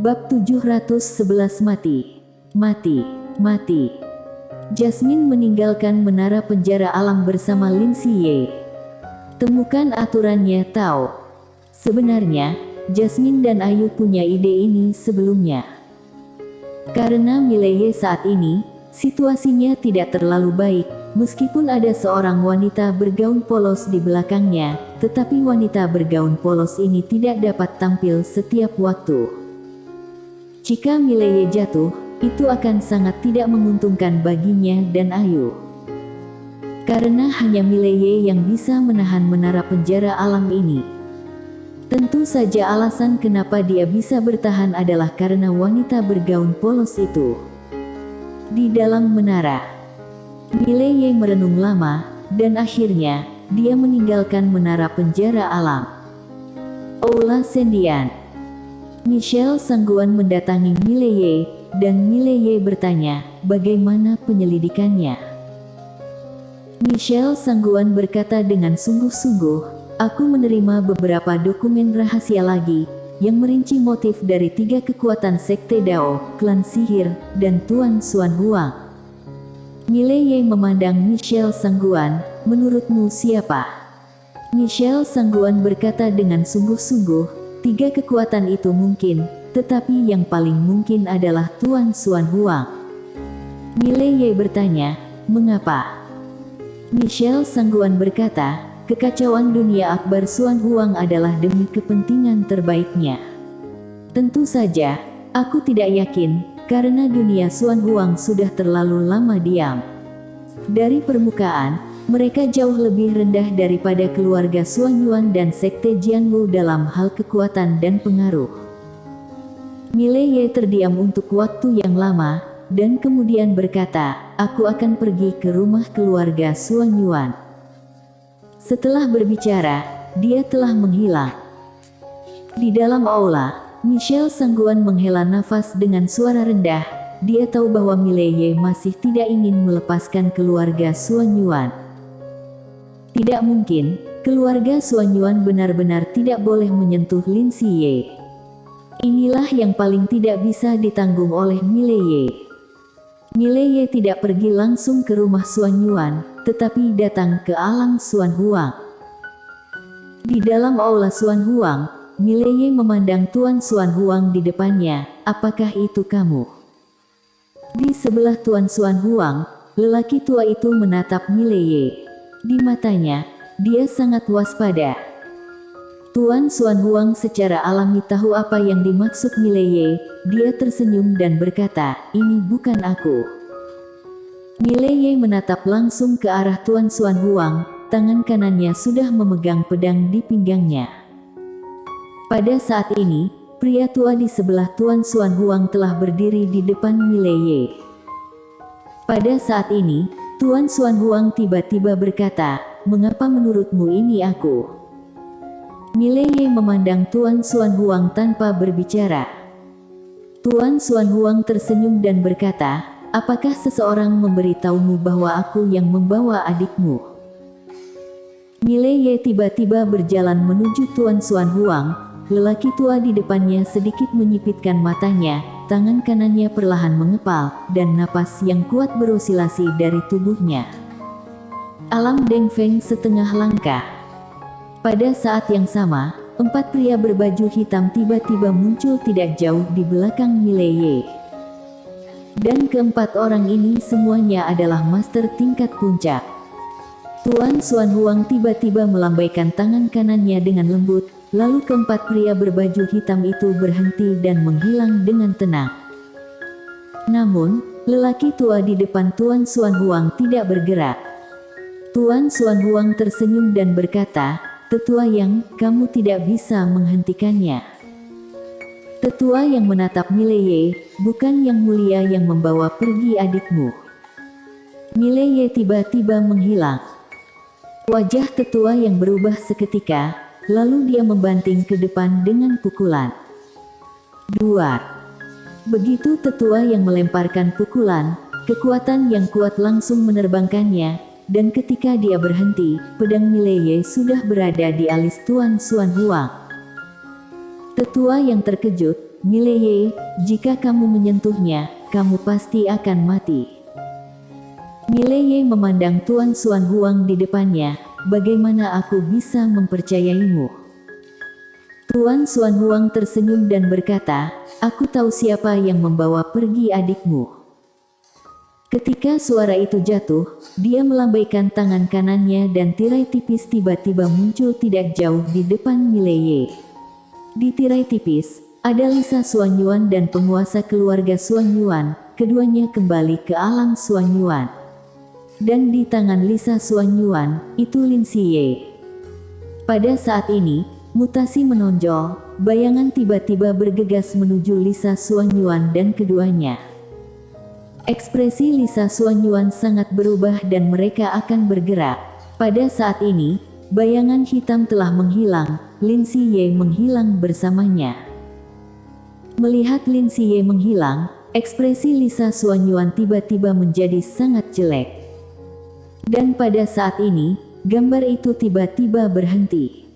Bab 711 Mati. Mati. Mati. Jasmine meninggalkan menara penjara alam bersama Lin Siye. Temukan aturannya Tao. Sebenarnya, Jasmine dan Ayu punya ide ini sebelumnya. Karena Mileye saat ini, situasinya tidak terlalu baik, meskipun ada seorang wanita bergaun polos di belakangnya, tetapi wanita bergaun polos ini tidak dapat tampil setiap waktu. Jika Mileye jatuh, itu akan sangat tidak menguntungkan baginya dan Ayu. Karena hanya Mileye yang bisa menahan menara penjara alam ini. Tentu saja alasan kenapa dia bisa bertahan adalah karena wanita bergaun polos itu. Di dalam menara, Mileye merenung lama, dan akhirnya, dia meninggalkan menara penjara alam. Aula Sendian. Michelle Sangguan mendatangi Mileye, dan Mileye bertanya, bagaimana penyelidikannya. Michelle Sangguan berkata dengan sungguh-sungguh, aku menerima beberapa dokumen rahasia lagi, yang merinci motif dari 3 kekuatan Sekte Dao, klan sihir, dan Tuan Xuan Huang. Mileye memandang Michelle Sangguan, menurutmu siapa? Michelle Sangguan berkata dengan sungguh-sungguh, 3 kekuatan itu mungkin, tetapi yang paling mungkin adalah Tuan Xuan Huang. Mileye bertanya, mengapa? Michelle Sangguan berkata, kekacauan dunia Akbar Xuan Huang adalah demi kepentingan terbaiknya. Tentu saja, aku tidak yakin, karena dunia Xuan Huang sudah terlalu lama diam. Dari permukaan, mereka jauh lebih rendah daripada keluarga Xuan Yuan dan Sekte Jianwu dalam hal kekuatan dan pengaruh. Mileye terdiam untuk waktu yang lama, dan kemudian berkata, aku akan pergi ke rumah keluarga Xuan Yuan. Setelah berbicara, dia telah menghilang. Di dalam aula, Michelle Sangguan menghela nafas dengan suara rendah. Dia tahu bahwa Mileye masih tidak ingin melepaskan keluarga Xuan Yuan. Tidak mungkin, keluarga Xuan Yuan benar-benar tidak boleh menyentuh Lin Siye. Inilah yang paling tidak bisa ditanggung oleh Mileye. Mileye tidak pergi langsung ke rumah Xuan Yuan, tetapi datang ke alam Xuan Huang. Di dalam aula Xuan Huang, Mileye memandang Tuan Xuan Huang di depannya, apakah itu kamu? Di sebelah Tuan Xuan Huang, lelaki tua itu menatap Mileye. Di matanya, dia sangat waspada. Tuan Xuan Huang secara alami tahu apa yang dimaksud Mileye. Dia tersenyum dan berkata, ini bukan aku. Mileye menatap langsung ke arah Tuan Xuan Huang, tangan kanannya sudah memegang pedang di pinggangnya. Pada saat ini, pria tua di sebelah Tuan Xuan Huang telah berdiri di depan Mileye. Pada saat ini, Tuan Xuan Huang tiba-tiba berkata, mengapa menurutmu ini aku? Mileye memandang Tuan Xuan Huang tanpa berbicara. Tuan Xuan Huang tersenyum dan berkata, apakah seseorang memberitahumu bahwa aku yang membawa adikmu? Mileye tiba-tiba berjalan menuju Tuan Xuan Huang, lelaki tua di depannya sedikit menyipitkan matanya, tangan kanannya perlahan mengepal, dan napas yang kuat berosilasi dari tubuhnya. Alam Deng Feng setengah langkah. Pada saat yang sama, 4 pria berbaju hitam tiba-tiba muncul tidak jauh di belakang Mileye. Dan keempat orang ini semuanya adalah master tingkat puncak. Tuan Xuan Huang tiba-tiba melambaikan tangan kanannya dengan lembut, lalu keempat pria berbaju hitam itu berhenti dan menghilang dengan tenang. Namun, lelaki tua di depan Tuan Xuan Huang tidak bergerak. Tuan Xuan Huang tersenyum dan berkata, Tetua Yang, kamu tidak bisa menghentikannya. Tetua yang menatap Mileye, bukan Yang Mulia yang membawa pergi adikmu. Mileye tiba-tiba menghilang. Wajah tetua yang berubah seketika, lalu dia membanting ke depan dengan pukulan. 2. Begitu tetua yang melemparkan pukulan, kekuatan yang kuat langsung menerbangkannya, dan ketika dia berhenti, pedang Mileye sudah berada di alis Tuan Xuan Huang. Tetua yang terkejut, Mileye, jika kamu menyentuhnya, kamu pasti akan mati. Mileye memandang Tuan Xuan Huang di depannya, bagaimana aku bisa mempercayaimu? Tuan Xuan Huang tersenyum dan berkata, aku tahu siapa yang membawa pergi adikmu. Ketika suara itu jatuh, dia melambaikan tangan kanannya dan tirai tipis tiba-tiba muncul tidak jauh di depan Mileye. Di tirai tipis, ada Lisa Xuanyuan dan penguasa keluarga Xuanyuan, keduanya kembali ke alam Xuanyuan. Dan di tangan Lisa Xuanyuan, itu Lin Xiye. Pada saat ini, mutasi menonjol, bayangan tiba-tiba bergegas menuju Lisa Xuanyuan dan keduanya. Ekspresi Lisa Xuanyuan sangat berubah dan mereka akan bergerak. Pada saat ini, bayangan hitam telah menghilang, Lin Xiye menghilang bersamanya. Melihat Lin Xiye menghilang, ekspresi Lisa Xuanyuan tiba-tiba menjadi sangat jelek. Dan pada saat ini, gambar itu tiba-tiba berhenti.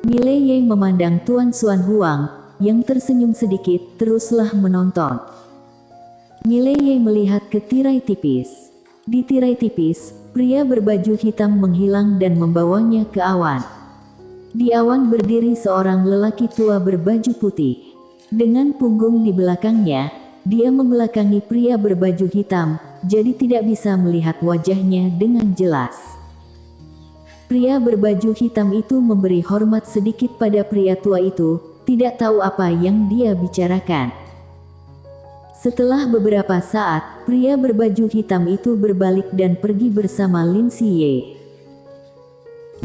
Mileye memandang Tuan Xuan Huang, yang tersenyum sedikit, teruslah menonton. Mileye melihat ke tirai tipis. Di tirai tipis, pria berbaju hitam menghilang dan membawanya ke awan. Di awan berdiri seorang lelaki tua berbaju putih. Dengan punggung di belakangnya, dia membelakangi pria berbaju hitam, jadi tidak bisa melihat wajahnya dengan jelas. Pria berbaju hitam itu memberi hormat sedikit pada pria tua itu, tidak tahu apa yang dia bicarakan. Setelah beberapa saat, pria berbaju hitam itu berbalik dan pergi bersama Lin Xiye.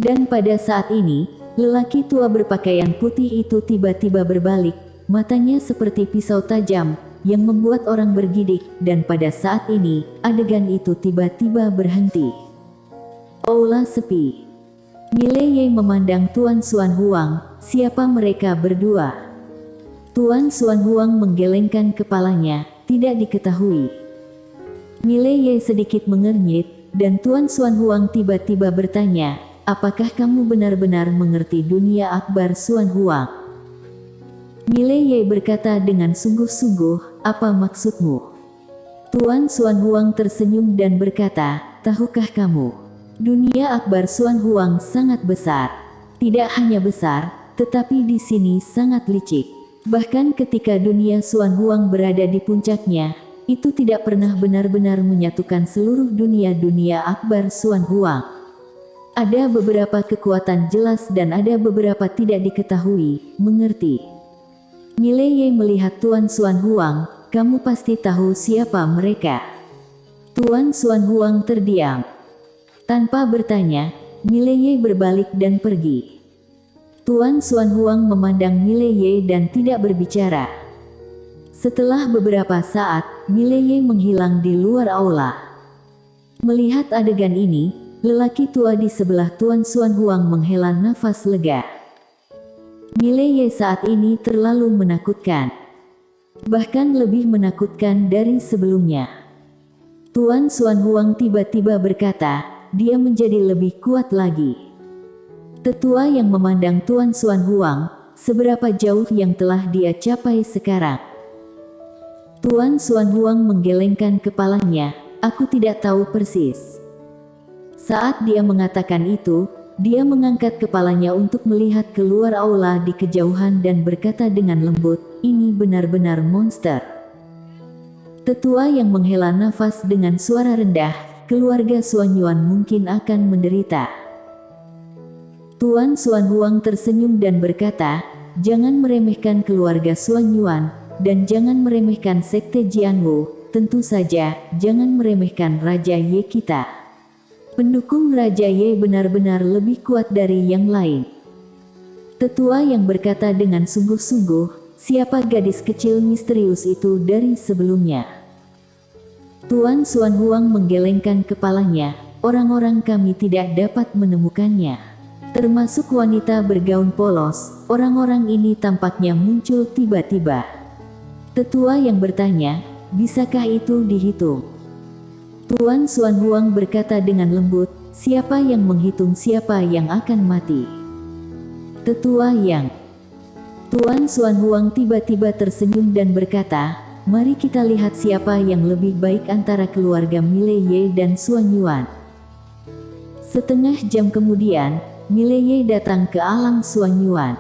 Dan pada saat ini, lelaki tua berpakaian putih itu tiba-tiba berbalik, matanya seperti pisau tajam, yang membuat orang bergidik, dan pada saat ini, adegan itu tiba-tiba berhenti. Aula sepi. Mileye memandang Tuan Xuan Huang, siapa mereka berdua? Tuan Xuan Huang menggelengkan kepalanya, tidak diketahui. Mileye sedikit mengernyit, dan Tuan Xuan Huang tiba-tiba bertanya, apakah kamu benar-benar mengerti dunia akbar Xuan Huang? Mileye berkata dengan sungguh-sungguh, apa maksudmu? Tuan Xuan Huang tersenyum dan berkata, tahukah kamu? Dunia akbar Xuan Huang sangat besar. Tidak hanya besar, tetapi di sini sangat licik. Bahkan ketika dunia Xuan Huang berada di puncaknya, itu tidak pernah benar-benar menyatukan seluruh dunia akbar Xuan Huang. Ada beberapa kekuatan jelas dan ada beberapa tidak diketahui, mengerti? Mileye melihat Tuan Xuan Huang, kamu pasti tahu siapa mereka. Tuan Xuan Huang terdiam. Tanpa bertanya, Mileye berbalik dan pergi. Tuan Xuan Huang memandang Mileye dan tidak berbicara. Setelah beberapa saat, Mileye menghilang di luar aula. Melihat adegan ini, lelaki tua di sebelah Tuan Xuan Huang menghela nafas lega. Mileye saat ini terlalu menakutkan. Bahkan lebih menakutkan dari sebelumnya. Tuan Xuan Huang tiba-tiba berkata, dia menjadi lebih kuat lagi. Tetua yang memandang Tuan Xuan Huang, seberapa jauh yang telah dia capai sekarang. Tuan Xuan Huang menggelengkan kepalanya, aku tidak tahu persis. Saat dia mengatakan itu, dia mengangkat kepalanya untuk melihat keluar aula di kejauhan dan berkata dengan lembut, ini benar-benar monster. Tetua yang menghela nafas dengan suara rendah, keluarga Xuanyuan mungkin akan menderita. Tuan Xuan Huang tersenyum dan berkata, jangan meremehkan keluarga Xuanyuan, dan jangan meremehkan sekte Jianwu, tentu saja, jangan meremehkan Raja Ye kita. Pendukung Raja Ye benar-benar lebih kuat dari yang lain. Tetua yang berkata dengan sungguh-sungguh, siapa gadis kecil misterius itu dari sebelumnya? Tuan Xuan Huang menggelengkan kepalanya, orang-orang kami tidak dapat menemukannya. Termasuk wanita bergaun polos, orang-orang ini tampaknya muncul tiba-tiba. Tetua yang bertanya, bisakah itu dihitung? Tuan Xuan Huang berkata dengan lembut, siapa yang menghitung siapa yang akan mati? Tetua yang Tuan Xuan Huang tiba-tiba tersenyum dan berkata, "Mari kita lihat siapa yang lebih baik antara keluarga Mile Ye dan Xuan Yuan." Setengah jam kemudian, Mile Ye datang ke alam Xuan Yuan.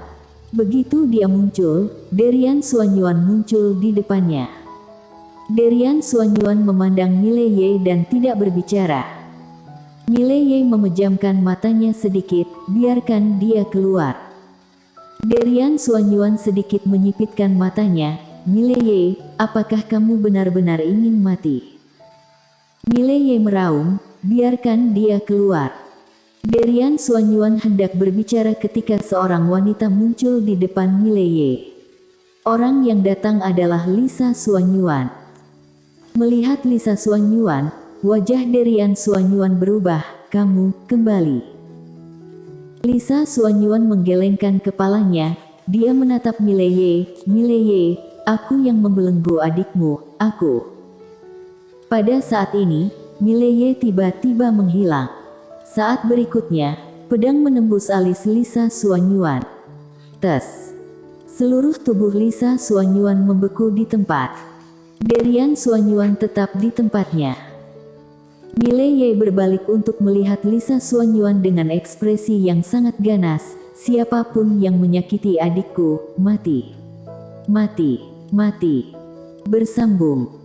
Begitu dia muncul, Derian Xuan Yuan muncul di depannya. Derian Xuan Yuan memandang Mile Ye dan tidak berbicara. Mile Ye memejamkan matanya sedikit, biarkan dia keluar. Derian Xuan Yuan sedikit menyipitkan matanya. "Mile Ye, apakah kamu benar-benar ingin mati?" Mile Ye meraung, "Biarkan dia keluar." Derian Xuan Yuan hendak berbicara ketika seorang wanita muncul di depan Mile Ye. Orang yang datang adalah Lisa Xuan Yuan. Melihat Lisa Xuan Yuan, wajah Derian Xuan Yuan berubah. "Kamu kembali." Lisa Xuan Yuan menggelengkan kepalanya. Dia menatap Mile Ye. "Mile Ye, aku yang membelenggu adikmu, aku." Pada saat ini, Mile Ye tiba-tiba menghilang. Saat berikutnya, pedang menembus alis Lisa Xuan Yuan. Tes. Seluruh tubuh Lisa Xuan Yuan membeku di tempat. Derian Xuan Yuan tetap di tempatnya. Mile Ye berbalik untuk melihat Lisa Xuan Yuan dengan ekspresi yang sangat ganas. "Siapapun yang menyakiti adikku, mati. Mati, mati." Bersambung.